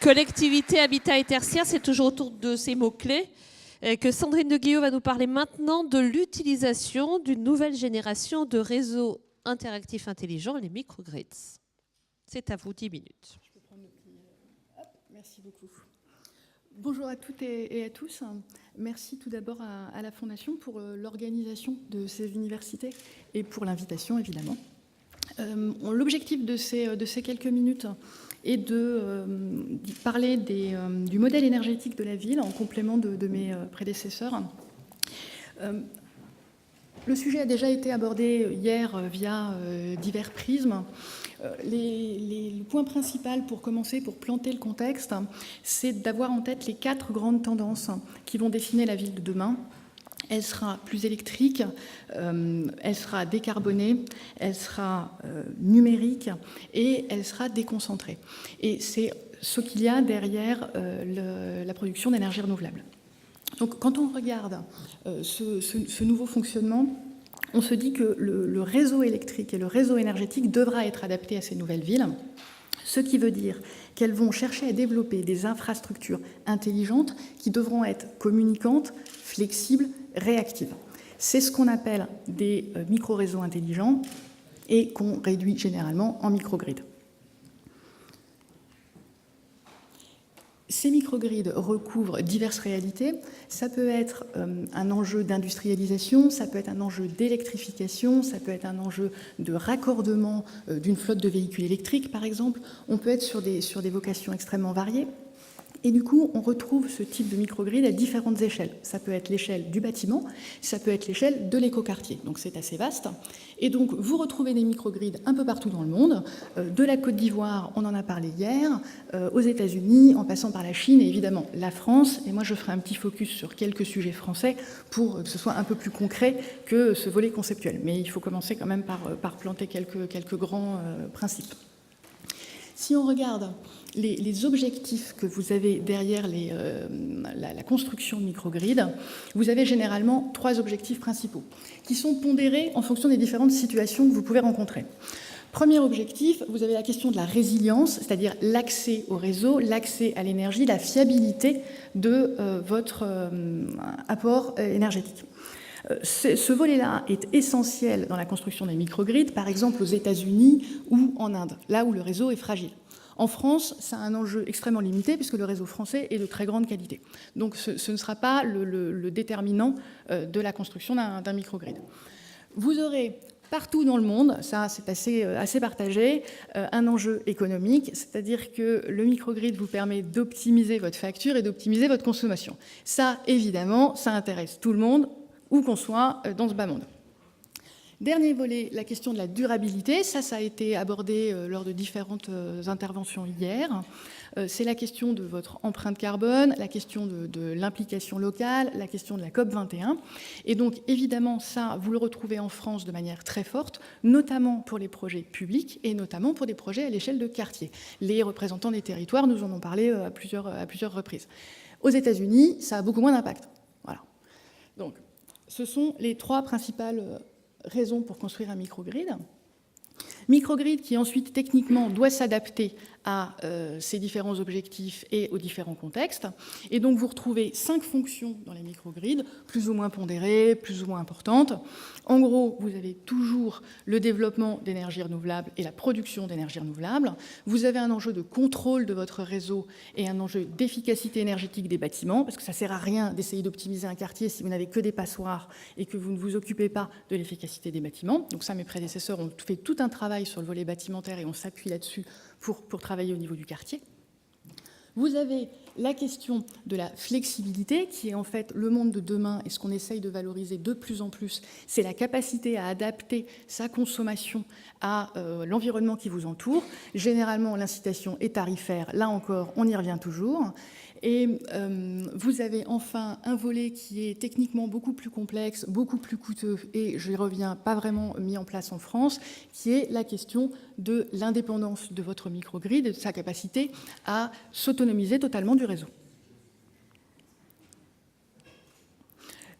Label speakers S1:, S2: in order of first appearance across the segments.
S1: Collectivité, habitat et tertiaire, c'est toujours autour de ces mots-clés que Sandrine de Guillot va nous parler maintenant de l'utilisation d'une nouvelle génération de réseaux interactifs intelligents, les microgrids. C'est à vous, 10 minutes.
S2: Je peux prendre le petit... Hop, merci beaucoup. Bonjour à toutes et à tous. Merci tout d'abord à la Fondation pour l'organisation de ces universités et pour l'invitation, évidemment. L'objectif de ces quelques minutes est de parler du modèle énergétique de la ville en complément de mes prédécesseurs. Le sujet a déjà été abordé hier via divers prismes. Le point principal pour commencer, pour planter le contexte, c'est d'avoir en tête les 4 grandes tendances qui vont dessiner la ville de demain. Elle sera plus électrique, elle sera décarbonée, elle sera numérique et elle sera déconcentrée. Et c'est ce qu'il y a derrière la production d'énergie renouvelable. Donc quand on regarde ce nouveau fonctionnement, on se dit que le réseau électrique et le réseau énergétique devra être adapté à ces nouvelles villes, ce qui veut dire qu'elles vont chercher à développer des infrastructures intelligentes qui devront être communicantes, flexibles, réactives. C'est ce qu'on appelle des micro-réseaux intelligents et qu'on réduit généralement en microgrids. Ces microgrids recouvrent diverses réalités. Ça peut être un enjeu d'industrialisation, ça peut être un enjeu d'électrification, ça peut être un enjeu de raccordement d'une flotte de véhicules électriques, par exemple. On peut être sur des vocations extrêmement variées. Et du coup, on retrouve ce type de microgrid à différentes échelles. Ça peut être l'échelle du bâtiment, ça peut être l'échelle de l'écoquartier. Donc c'est assez vaste. Et donc vous retrouvez des microgrids un peu partout dans le monde, de la Côte d'Ivoire, on en a parlé hier, aux États-Unis, en passant par la Chine et évidemment la France. Et moi je ferai un petit focus sur quelques sujets français pour que ce soit un peu plus concret que ce volet conceptuel. Mais il faut commencer quand même par planter quelques grands principes. Si on regarde les objectifs que vous avez derrière la construction de microgrids, vous avez généralement 3 objectifs principaux qui sont pondérés en fonction des différentes situations que vous pouvez rencontrer. Premier objectif, vous avez la question de la résilience, c'est-à-dire l'accès au réseau, l'accès à l'énergie, la fiabilité de votre apport énergétique. Ce volet-là est essentiel dans la construction des microgrids, par exemple aux États-Unis ou en Inde, là où le réseau est fragile. En France, ça a un enjeu extrêmement limité puisque le réseau français est de très grande qualité. Donc ce ne sera pas le déterminant de la construction d'un microgrid. Vous aurez partout dans le monde, ça c'est assez partagé, un enjeu économique, c'est-à-dire que le microgrid vous permet d'optimiser votre facture et d'optimiser votre consommation. Ça, évidemment, ça intéresse tout le monde, où qu'on soit dans ce bas monde. Dernier volet, la question de la durabilité. Ça a été abordé lors de différentes interventions hier. C'est la question de votre empreinte carbone, la question de l'implication locale, la question de la COP21. Et donc, évidemment, ça, vous le retrouvez en France de manière très forte, notamment pour les projets publics et notamment pour des projets à l'échelle de quartier. Les représentants des territoires nous en ont parlé à plusieurs reprises. Aux États-Unis, ça a beaucoup moins d'impact. Voilà. Donc, ce sont les 3 principales raisons pour construire un microgrid. Microgrid qui ensuite techniquement doit s'adapter à ces différents objectifs et aux différents contextes. Et donc vous retrouvez 5 fonctions dans les microgrids, plus ou moins pondérées, plus ou moins importantes. En gros, vous avez toujours le développement d'énergie renouvelable et la production d'énergie renouvelable. Vous avez un enjeu de contrôle de votre réseau et un enjeu d'efficacité énergétique des bâtiments, parce que ça ne sert à rien d'essayer d'optimiser un quartier si vous n'avez que des passoires et que vous ne vous occupez pas de l'efficacité des bâtiments. Donc ça, mes prédécesseurs ont fait tout un travail sur le volet bâtimentaire et on s'appuie là-dessus pour travailler au niveau du quartier. Vous avez la question de la flexibilité, qui est en fait le monde de demain et ce qu'on essaye de valoriser de plus en plus, c'est la capacité à adapter sa consommation à l'environnement qui vous entoure. Généralement, l'incitation est tarifaire. Là encore, on y revient toujours. Et vous avez enfin un volet qui est techniquement beaucoup plus complexe, beaucoup plus coûteux, et je reviens, pas vraiment mis en place en France, qui est la question de l'indépendance de votre microgrid et de sa capacité à s'autonomiser totalement du réseau.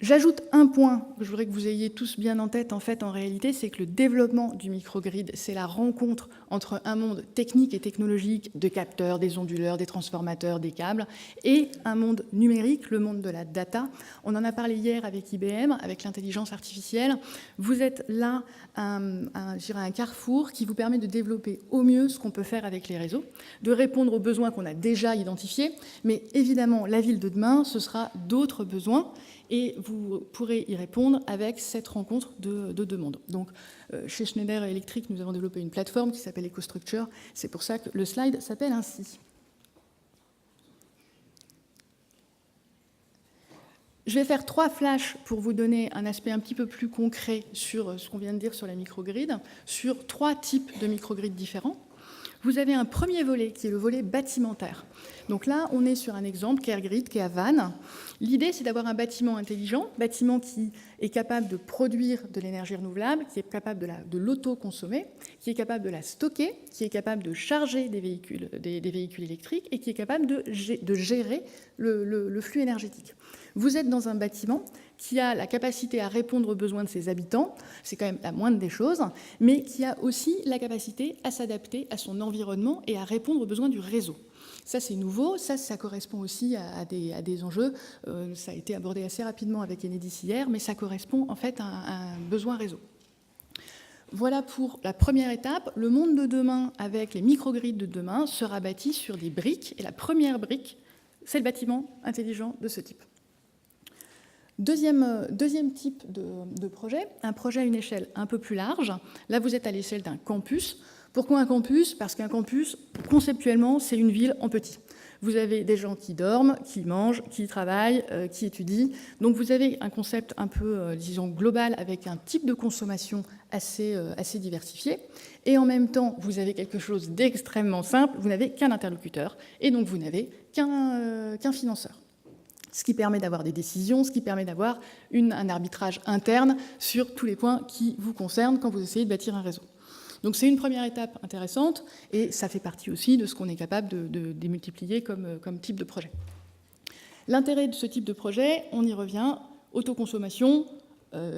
S2: J'ajoute un point que je voudrais que vous ayez tous bien en tête, en réalité, c'est que le développement du microgrid, c'est la rencontre entre un monde technique et technologique, de capteurs, des onduleurs, des transformateurs, des câbles, et un monde numérique, le monde de la data. On en a parlé hier avec IBM, avec l'intelligence artificielle. Vous êtes là je dirais un carrefour qui vous permet de développer au mieux ce qu'on peut faire avec les réseaux, de répondre aux besoins qu'on a déjà identifiés, mais évidemment, la ville de demain, ce sera d'autres besoins, et vous pourrez y répondre avec cette rencontre de deux mondes. Donc, chez Schneider Electric, nous avons développé une plateforme qui s'appelle EcoStructure. C'est pour ça que le slide s'appelle ainsi. Je vais faire 3 flashs pour vous donner un aspect un petit peu plus concret sur ce qu'on vient de dire sur la microgrid, sur 3 types de microgrids différents. Vous avez un premier volet qui est le volet bâtimentaire. Donc là, on est sur un exemple, CareGrid, qui est à Vannes. L'idée, c'est d'avoir un bâtiment intelligent, bâtiment qui est capable de produire de l'énergie renouvelable, qui est capable de l'auto-consommer, qui est capable de la stocker, qui est capable de charger des véhicules électriques et qui est capable de gérer le flux énergétique. Vous êtes dans un bâtiment qui a la capacité à répondre aux besoins de ses habitants, c'est quand même la moindre des choses, mais qui a aussi la capacité à s'adapter à son environnement et à répondre aux besoins du réseau. Ça, c'est nouveau, ça correspond aussi à des enjeux. Ça a été abordé assez rapidement avec Enedis hier, mais ça correspond en fait à un besoin réseau. Voilà pour la première étape. Le monde de demain, avec les microgrids de demain, sera bâti sur des briques. Et la première brique, c'est le bâtiment intelligent de ce type. Deuxième type de projet, un projet à une échelle un peu plus large. Là, vous êtes à l'échelle d'un campus. Pourquoi un campus? Parce qu'un campus, conceptuellement, c'est une ville en petit. Vous avez des gens qui dorment, qui mangent, qui travaillent, qui étudient. Donc vous avez un concept un peu, disons, global avec un type de consommation assez diversifié. Et en même temps, vous avez quelque chose d'extrêmement simple. Vous n'avez qu'un interlocuteur et donc vous n'avez qu'un financeur. Ce qui permet d'avoir des décisions, ce qui permet d'avoir un arbitrage interne sur tous les points qui vous concernent quand vous essayez de bâtir un réseau. Donc c'est une première étape intéressante et ça fait partie aussi de ce qu'on est capable de démultiplier comme type de projet. L'intérêt de ce type de projet, on y revient, autoconsommation,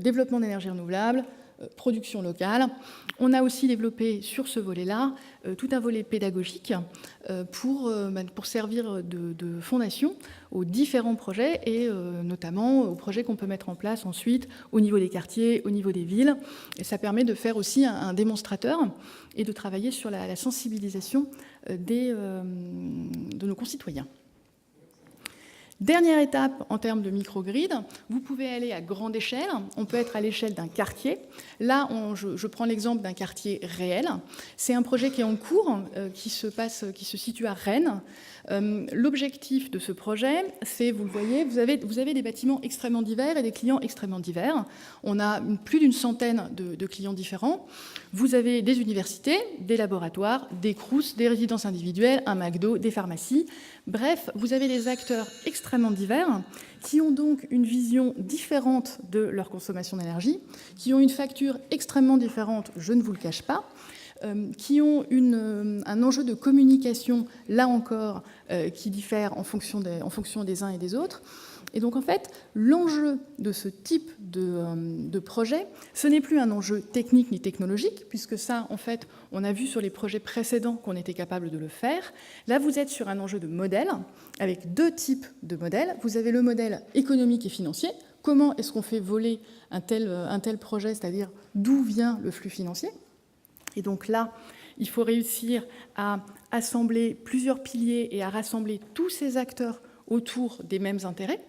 S2: développement d'énergie renouvelable, production locale. On a aussi développé sur ce volet-là tout un volet pédagogique pour servir de fondation aux différents projets et notamment aux projets qu'on peut mettre en place ensuite au niveau des quartiers, au niveau des villes. Et ça permet de faire aussi un démonstrateur et de travailler sur la sensibilisation de nos concitoyens. Dernière étape en termes de microgrid, vous pouvez aller à grande échelle, on peut être à l'échelle d'un quartier. Là, je prends l'exemple d'un quartier réel. C'est un projet qui est en cours, qui se situe à Rennes. L'objectif de ce projet, c'est, vous le voyez, vous avez des bâtiments extrêmement divers et des clients extrêmement divers. On a plus d'une centaine de clients différents. Vous avez des universités, des laboratoires, des crous, des résidences individuelles, un McDo, des pharmacies. Bref, vous avez des acteurs extrêmement divers qui ont donc une vision différente de leur consommation d'énergie, qui ont une facture extrêmement différente, je ne vous le cache pas, qui ont un enjeu de communication, là encore, qui diffère en fonction des uns et des autres. Et donc, en fait, l'enjeu de ce type de projet, ce n'est plus un enjeu technique ni technologique, puisque ça, en fait, on a vu sur les projets précédents qu'on était capable de le faire. Là, vous êtes sur un enjeu de modèle, avec 2 types de modèles. Vous avez le modèle économique et financier. Comment est-ce qu'on fait voler un tel projet, c'est-à-dire d'où vient le flux financier? Et donc là, il faut réussir à assembler plusieurs piliers et à rassembler tous ces acteurs autour des mêmes intérêts.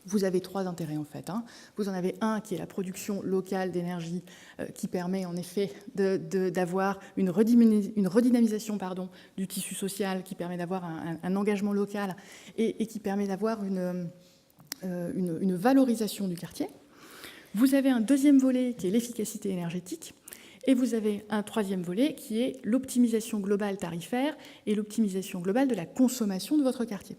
S2: Vous avez 3 intérêts en fait. Vous en avez un qui est la production locale d'énergie qui permet en effet d'avoir une redynamisation du tissu social, qui permet d'avoir un engagement local et qui permet d'avoir une valorisation du quartier. Vous avez un deuxième volet qui est l'efficacité énergétique. Et vous avez un troisième volet qui est l'optimisation globale tarifaire et l'optimisation globale de la consommation de votre quartier.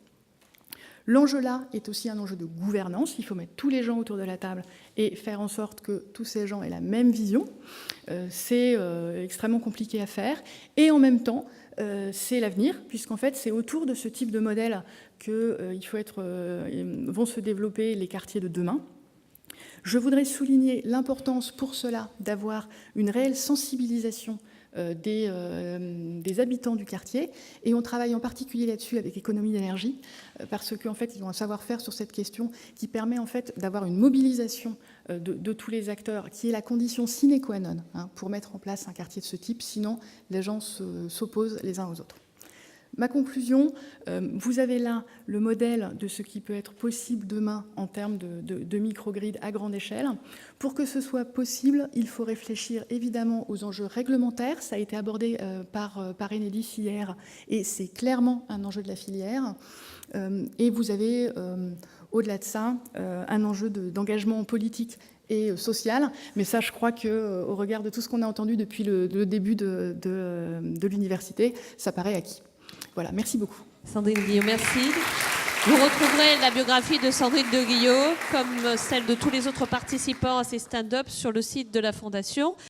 S2: L'enjeu là est aussi un enjeu de gouvernance. Il faut mettre tous les gens autour de la table et faire en sorte que tous ces gens aient la même vision. C'est extrêmement compliqué à faire. Et en même temps, c'est l'avenir, puisqu'en fait, c'est autour de ce type de modèle que vont se développer les quartiers de demain. Je voudrais souligner l'importance pour cela d'avoir une réelle sensibilisation des habitants du quartier. Et on travaille en particulier là-dessus avec Économie d'énergie, parce qu'en fait, ils ont un savoir-faire sur cette question qui permet en fait d'avoir une mobilisation de tous les acteurs, qui est la condition sine qua non pour mettre en place un quartier de ce type. Sinon, les gens s'opposent les uns aux autres. Ma conclusion, vous avez là le modèle de ce qui peut être possible demain en termes de microgrid à grande échelle. Pour que ce soit possible, il faut réfléchir évidemment aux enjeux réglementaires. Ça a été abordé par Enedis hier et c'est clairement un enjeu de la filière. Et vous avez, au-delà de ça, un enjeu d'engagement politique et social. Mais ça, je crois qu'au regard de tout ce qu'on a entendu depuis le début de l'université, ça paraît acquis. Voilà, merci beaucoup.
S1: Sandrine Guillot, merci. Vous retrouverez la biographie de Sandrine de Guillot, comme celle de tous les autres participants à ces stand-up, sur le site de la Fondation.